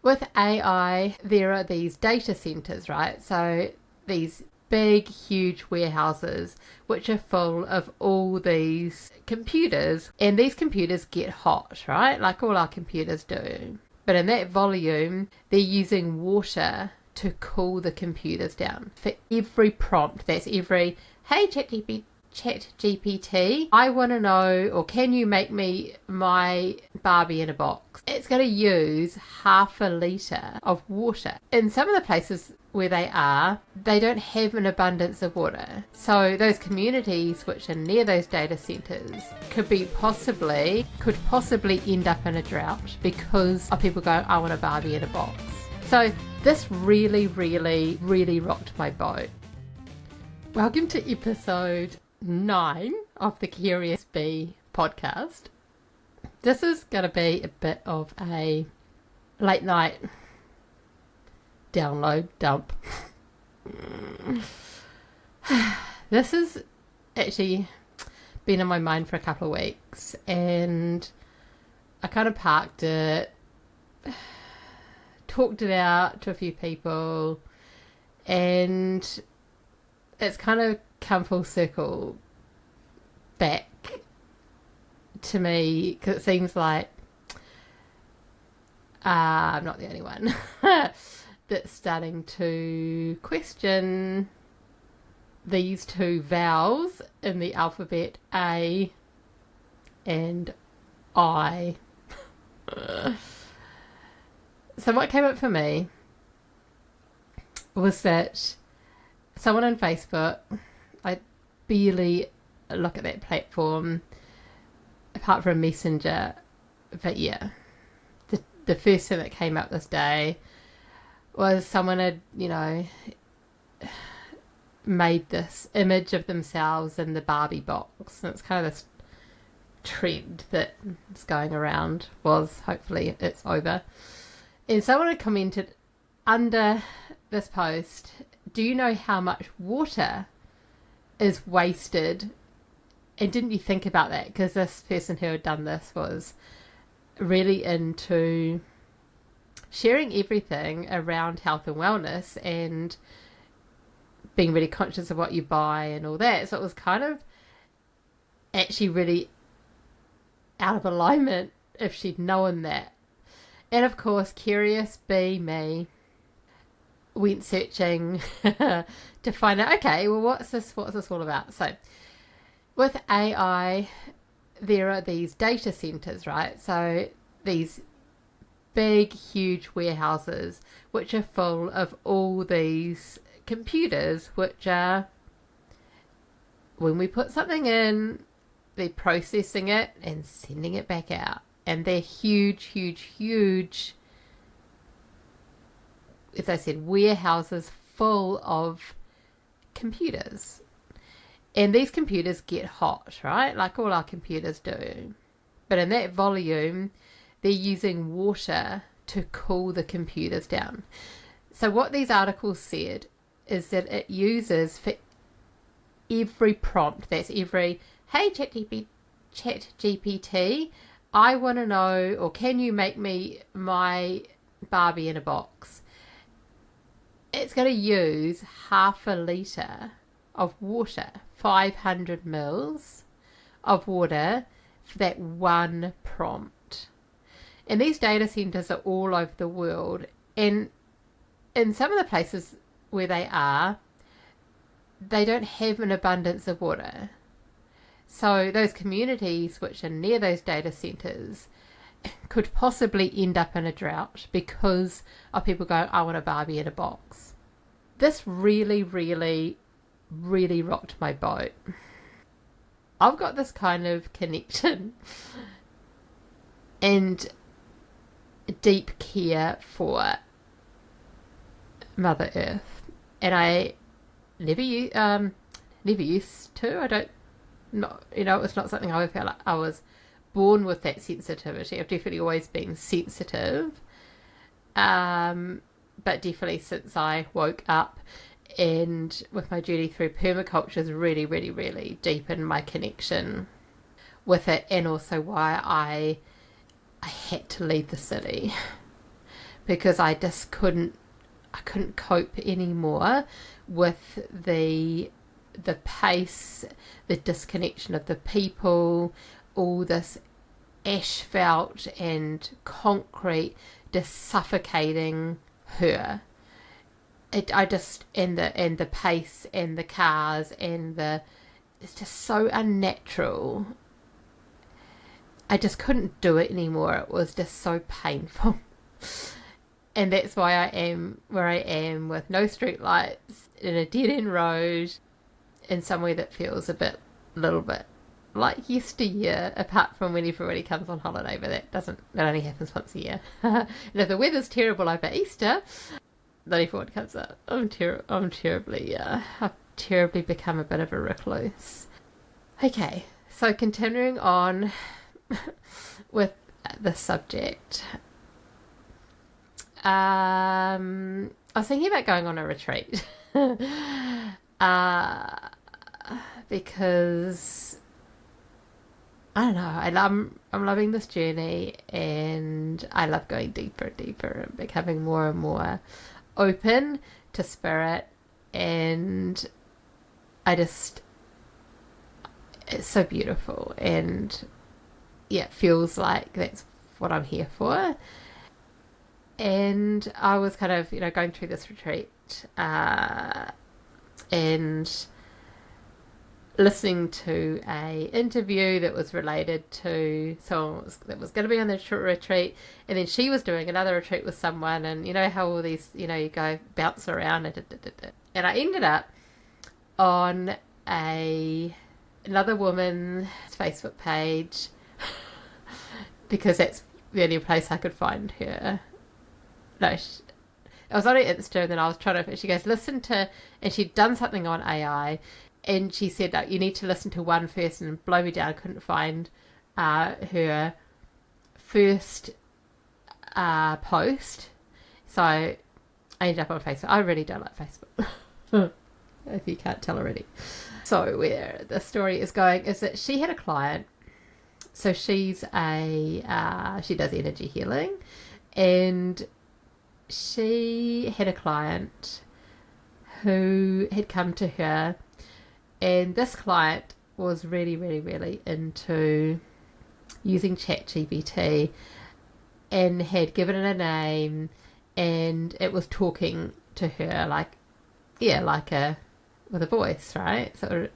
With AI, there are these data centers, right? So these big, huge warehouses which are full of all these computers, and these computers get hot, right? Like all our computers do. But in that volume, they're using water to cool the computers down. For every prompt, that's every, hey, ChatGPT, I want to know, or can you make me my Barbie in a box? It's going to use half a litre of water. In some of the places where they are, they don't have an abundance of water. So those communities which are near those data centres could possibly end up in a drought because of people going, I want a Barbie in a box. So this really, really, really rocked my boat. Welcome to episode 9 of the Curious Bee podcast. This is going to be a bit of a late night download dump. This has actually been on my mind for a couple of weeks, and I kind of parked it, talked it out to a few people, and it's kind of come full circle back to me because it seems like I'm not the only one that's starting to question these two vowels in the alphabet, A and I. So what came up for me was that someone on Facebook, I barely look at that platform apart from Messenger, but yeah, the first thing that came up this day was someone had, made this image of themselves in the Barbie box, and it's kind of this trend that is going around. Hopefully it's over. And someone had commented under this post, do you know how much water is wasted? And didn't you think about that? Because this person who had done this was really into sharing everything around health and wellness and being really conscious of what you buy and all that. So it was kind of actually really out of alignment if she'd known that. And of course, curious bee me went searching to find out, okay, well, what's this all about? So with AI, there are these data centers, right? So these big, huge warehouses which are full of all these computers, which are, when we put something in, they're processing it and sending it back out. And they're huge, huge, huge, as I said, warehouses full of computers. And these computers get hot, right? Like all our computers do. But in that volume, they're using water to cool the computers down. So what these articles said is that it uses for every prompt, that's every, hey, ChatGPT, I want to know, or can you make me my Barbie in a box? It's going to use half a litre of water, 500 mils of water for that one prompt. And these data centres are all over the world. And in some of the places where they are, they don't have an abundance of water. So those communities which are near those data centres could possibly end up in a drought because of people going, I want a Barbie in a box. This really, really, really rocked my boat. I've got this kind of connection and deep care for Mother Earth, and I never used to. I don't. Not, it's not something I felt like I was born with that sensitivity. I've definitely always been sensitive, but definitely since I woke up and with my journey through permaculture has really, really, really deepened my connection with it, and also why I had to leave the city because I couldn't cope anymore with the pace, the disconnection of the people, all this asphalt and concrete just suffocating her. And the pace and the cars and it's just so unnatural. I just couldn't do it anymore. It was just so painful. And that's why I am where I am, with no street lights, in a dead end road, in somewhere that feels a little bit like yesteryear, apart from when everybody comes on holiday, but that only happens once a year. And if the weather's terrible over Easter, not everyone comes up. I've terribly become a bit of a recluse. Okay, so continuing on with the subject. I was thinking about going on a retreat. Because I don't know, I'm loving this journey, and I love going deeper and deeper and becoming more and more open to spirit, and it's so beautiful, and yeah, it feels like that's what I'm here for. And I was kind of, going through this retreat, and listening to a interview that was related to someone that was going to be on the retreat, and then she was doing another retreat with someone, and how all these, you go bounce around, and I ended up on another woman's Facebook page because that's the only place I could find her. No, I was on her Insta, and then I was trying to, she goes, listen to, and she'd done something on AI, and she said, you need to listen to one first, and blow me down, I couldn't find her first post. So I ended up on Facebook. I really don't like Facebook, if you can't tell already. So where the story is going is that she had a client. So she's she does energy healing, and she had a client who had come to her, and this client was really, really, really into using ChatGPT, and had given it a name, and it was talking to her with a voice, right? So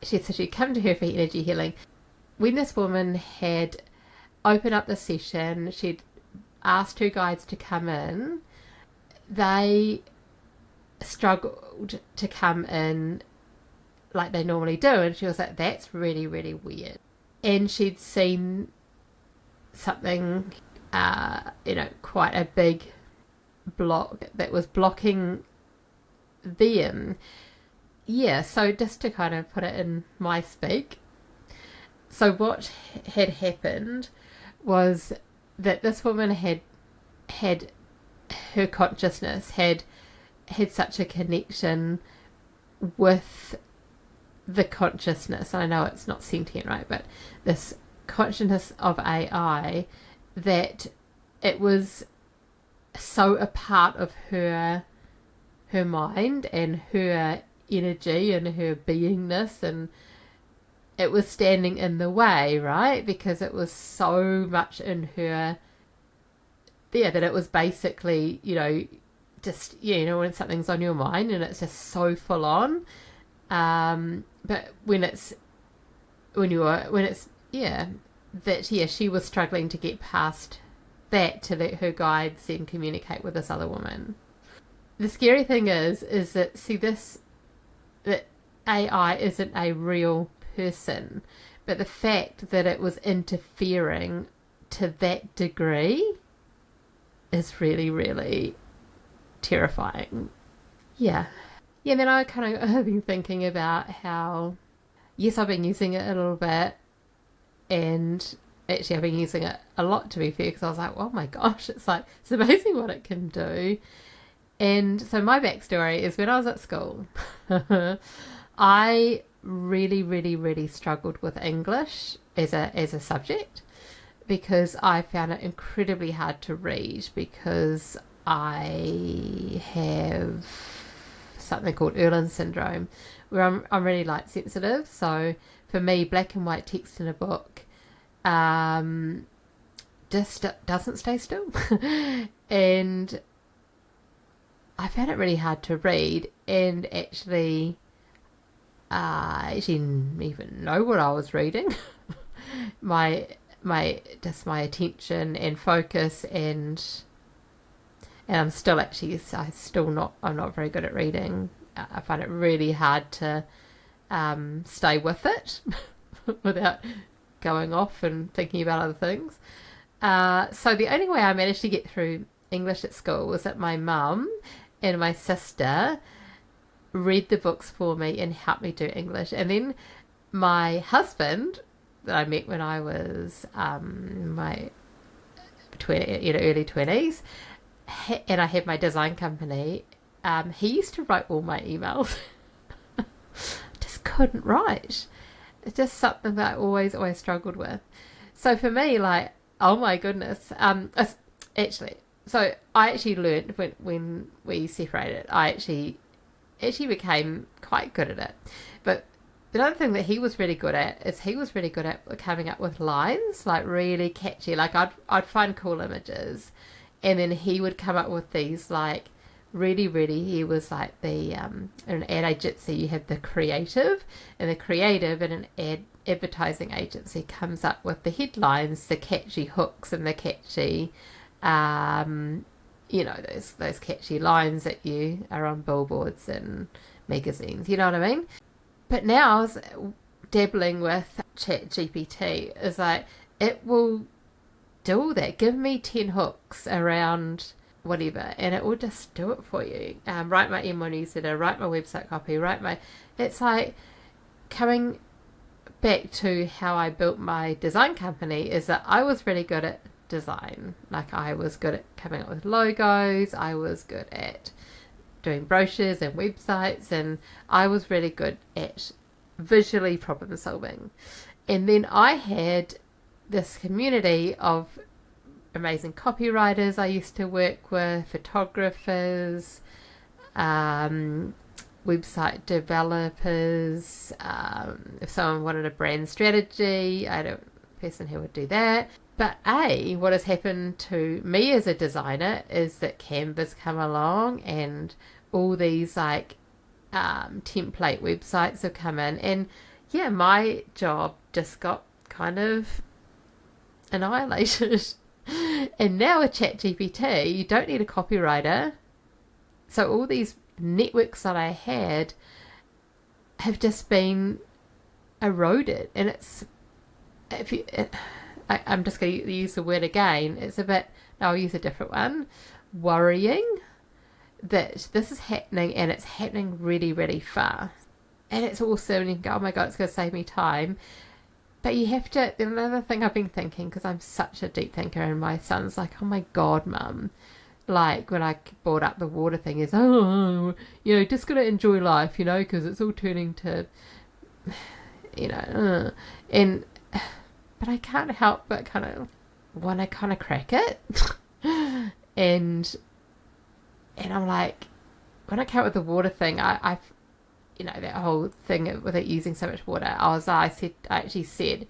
she'd come to her for energy healing. When this woman had opened up the session, she'd asked her guides to come in. They struggled to come in like they normally do, and she was like, that's really, really weird. And she'd seen something, quite a big block that was blocking them. Yeah, so just to kind of put it in my speak, so what had happened was that this woman had her consciousness had such a connection with the consciousness. I know it's not sentient, right? But this consciousness of AI, that it was so a part of her mind and her energy and her beingness, and it was standing in the way, right? Because it was so much in her there that it was basically, just, when something's on your mind and it's just so full on. But she was struggling to get past that to let her guides then communicate with this other woman. The scary thing is that, that AI isn't a real person, but the fact that it was interfering to that degree is really, really terrifying. Yeah, then I kind of have been thinking about how, yes, I've been using it a little bit, and actually I've been using it a lot, to be fair, because I was like, oh my gosh, it's amazing what it can do. And so my backstory is, when I was at school, I really, really, really struggled with English as a subject, because I found it incredibly hard to read, because I have something called Erlen syndrome, where I'm really light sensitive. So for me, black and white text in a book just doesn't stay still. And I found it really hard to read, and actually I didn't even know what I was reading. my my attention and focus, and I'm still I'm not very good at reading. I find it really hard to stay with it without going off and thinking about other things. So the only way I managed to get through English at school was that my mum and my sister read the books for me and helped me do English. And then my husband, that I met when I was my early 20s, and I had my design company, he used to write all my emails. Just couldn't write. It's just something that I always struggled with. So for me, like, oh my goodness, actually, so I actually learned when we separated, I actually became quite good at it. But the other thing that he was really good at is he was really good at coming up with lines, like really catchy. Like I'd find cool images, and then he would come up with these like really, he was like the in an ad agency you have the creative, and the creative in an advertising agency comes up with the headlines, the catchy hooks, and the catchy those catchy lines that you are on billboards and magazines, you know what I mean? But now I was dabbling with Chat GPT. Is like, it will do all that. Give me 10 hooks around whatever, and it will just do it for you. Write my email newsletter, write my website copy, it's like coming back to how I built my design company, is that I was really good at design. Like, I was good at coming up with logos, I was good at doing brochures and websites, and I was really good at visually problem solving. And then I had this community of amazing copywriters I used to work with, photographers, website developers. If someone wanted a brand strategy, I had a person who would do that. But what has happened to me as a designer is that Canva's come along, and all these like template websites have come in, and yeah, my job just got kind of annihilated. And now with ChatGPT, you don't need a copywriter. So all these networks that I had have just been eroded, and I'm just going to use the word again. It's a bit, no, I'll use a different one. Worrying that this is happening, and it's happening really, really fast. And it's awesome, and you can go, oh my God, it's going to save me time. But you have to, another thing I've been thinking, because I'm such a deep thinker, and my son's like, oh my God, Mum. Like, when I brought up the water thing, is, just got to enjoy life, because it's all turning to, and, but I can't help but kind of want to kind of crack it. and I'm like, when I came up with the water thing, I that whole thing with it using so much water, I actually said,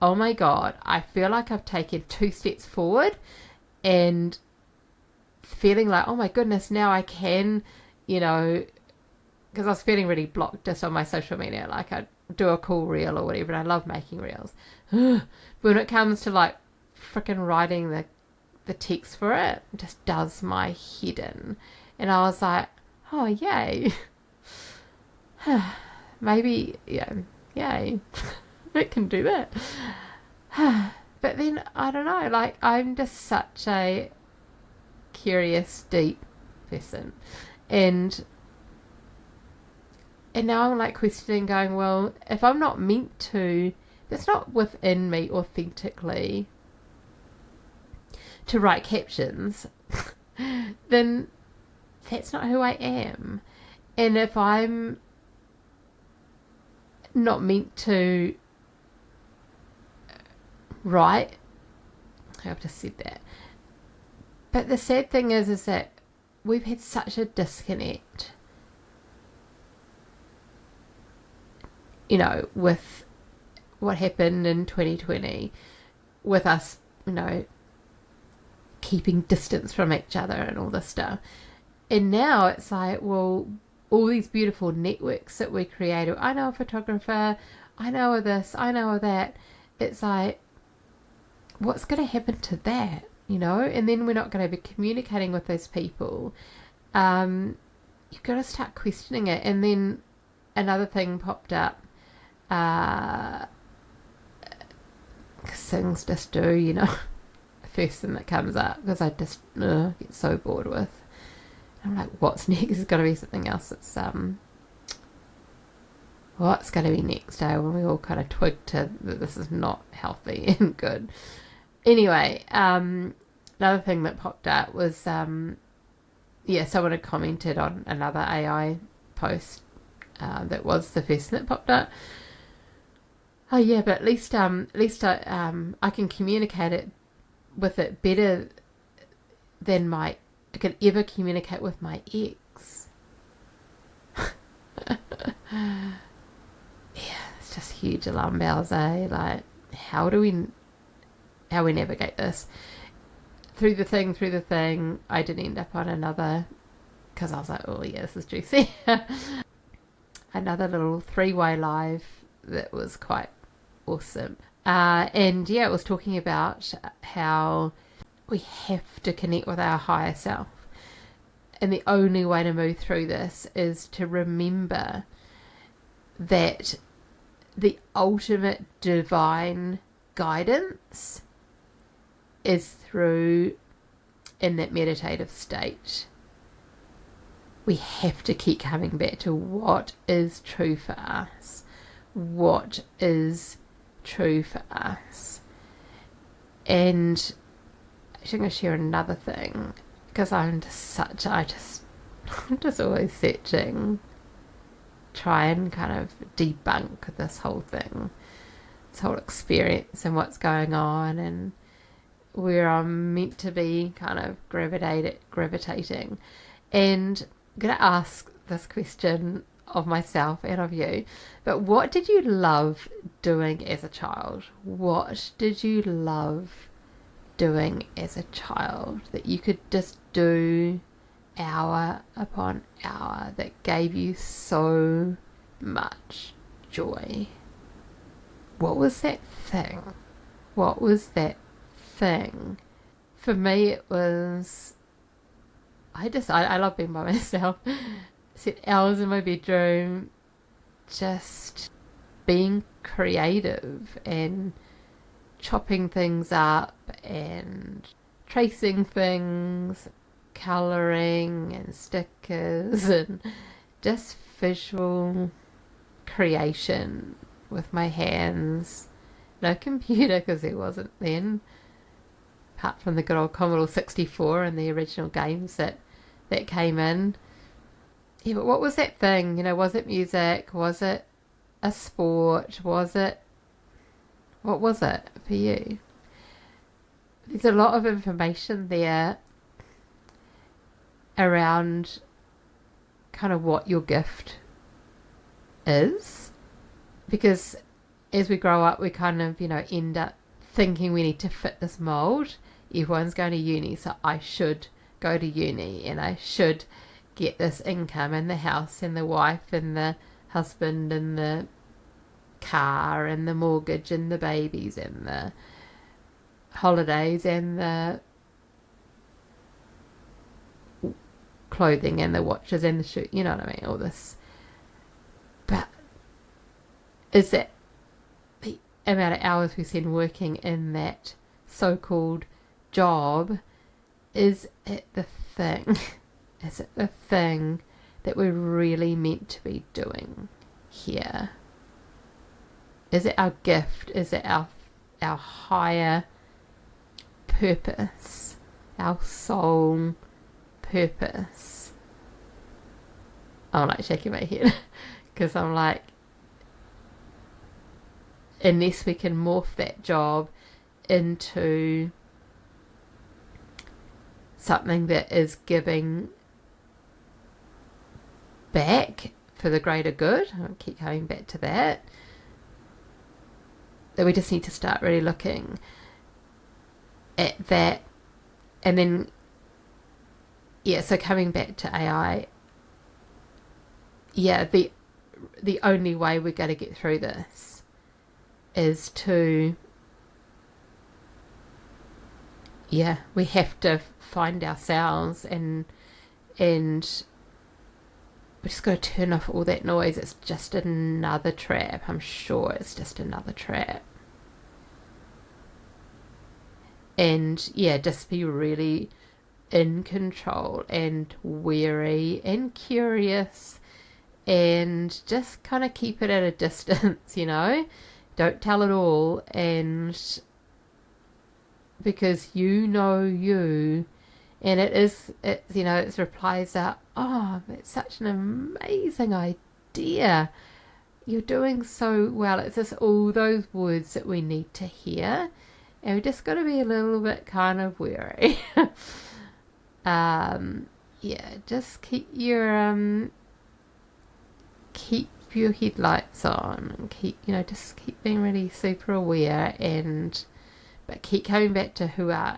oh my God, I feel like I've taken 2 steps forward, and feeling like, oh my goodness, now I can, because I was feeling really blocked just on my social media. Like, I do a cool reel or whatever, and I love making reels. But when it comes to like freaking writing the text for it, it just does my head in. And I was like, oh yay. Maybe, yay. It can do that. But then, I don't know, like, I'm just such a curious, deep person. And now I'm like questioning, going, well, if I'm not meant to, that's not within me authentically to write captions, then that's not who I am. And if I'm not meant to write, I've just said that. But the sad thing is that we've had such a disconnect, you know, with what happened in 2020, with us, you know, keeping distance from each other and all this stuff. And now it's like, well, all these beautiful networks that we created. I know a photographer, I know of this, I know of that. It's like, what's going to happen to that, you know? And then we're not going to be communicating with those people. You've got to start questioning it. And then another thing popped up. Things just do, you know. First thing that comes up, because I just get so bored with. I'm like, what's next? There's got to be something else that's what's going to be next, when we all kind of twig to that this is not healthy and good. Anyway, another thing that popped up was someone had commented on another AI post that was the first thing that popped up. Oh yeah, but at least I can communicate it with it better than I could ever communicate with my ex. Yeah, it's just huge alarm bells, eh? Like, how we navigate this? Through the thing, I did end up on another, because I was like, oh yeah, this is juicy. Another little 3-way live that was quite awesome. And yeah, it was talking about how we have to connect with our higher self. And the only way to move through this is to remember that the ultimate divine guidance is through in that meditative state. We have to keep coming back to what is true for us. What is true for us. And I'm going to share another thing, because I'm just always searching, try and kind of debunk this whole thing, this whole experience and what's going on and where I'm meant to be kind of gravitating. And I'm going to ask this question of myself and of you, but what did you love doing as a child? What did you love doing as a child that you could just do hour upon hour that gave you so much joy? What was that thing? What was that thing? For me, it was, I love being by myself. Sit hours in my bedroom, just being creative and chopping things up and tracing things, colouring and stickers and just visual creation with my hands. No computer, because there wasn't then, apart from the good old Commodore 64 and the original games that came in. Yeah, but what was that thing? You know, was it music? Was it a sport? What was it for you? There's a lot of information there around kind of what your gift is, because as we grow up, we kind of, you know, end up thinking we need to fit this mold. Everyone's going to uni, so I should go to uni and I should get this income and the house and the wife and the husband and the car and the mortgage and the babies and the holidays and the clothing and the watches and the shoes, you know what I mean, all this. But is that the amount of hours we spend working in that so-called job, is it the thing? Is it the thing that we're really meant to be doing here? Is it our gift? Is it our higher purpose? Our soul purpose? I'm like shaking my head because I'm like, unless we can morph that job into something that is giving back for the greater good. I'll keep coming back to that. That we just need to start really looking at that. And then, yeah, so coming back to AI, yeah, the only way we're going to get through this is to, yeah, we have to find ourselves, and we just got to turn off all that noise. It's just another trap. I'm sure it's just another trap. And yeah, just be really in control and wary and curious, and just kind of keep it at a distance, you know? Don't tell it all, and because you know you, and it's replies are, oh, it's such an amazing idea. You're doing so well. It's just all those words that we need to hear, and we just got to be a little bit kind of wary. Yeah, just keep your headlights on, and just keep being really super aware, but keep coming back to who are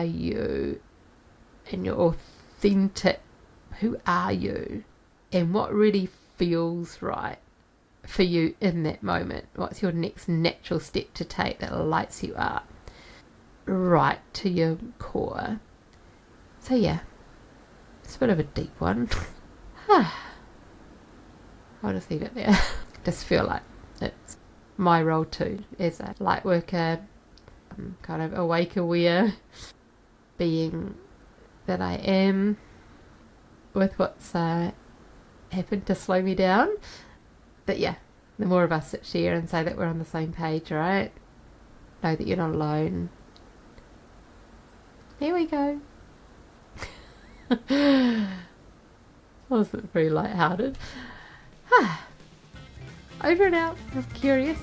you, and your authentic, who are you, and what really feels right for you in that moment. What's your next natural step to take that lights you up right to your core? So yeah, it's a bit of a deep one. I'll just leave it there. Just feel like it's my role too as a light worker, kind of awake, aware being that I am, with what's happened to slow me down. But yeah, the more of us that share and say that we're on the same page, right? Know that you're not alone. There we go. Wasn't very light-hearted. Over and out. I was curious.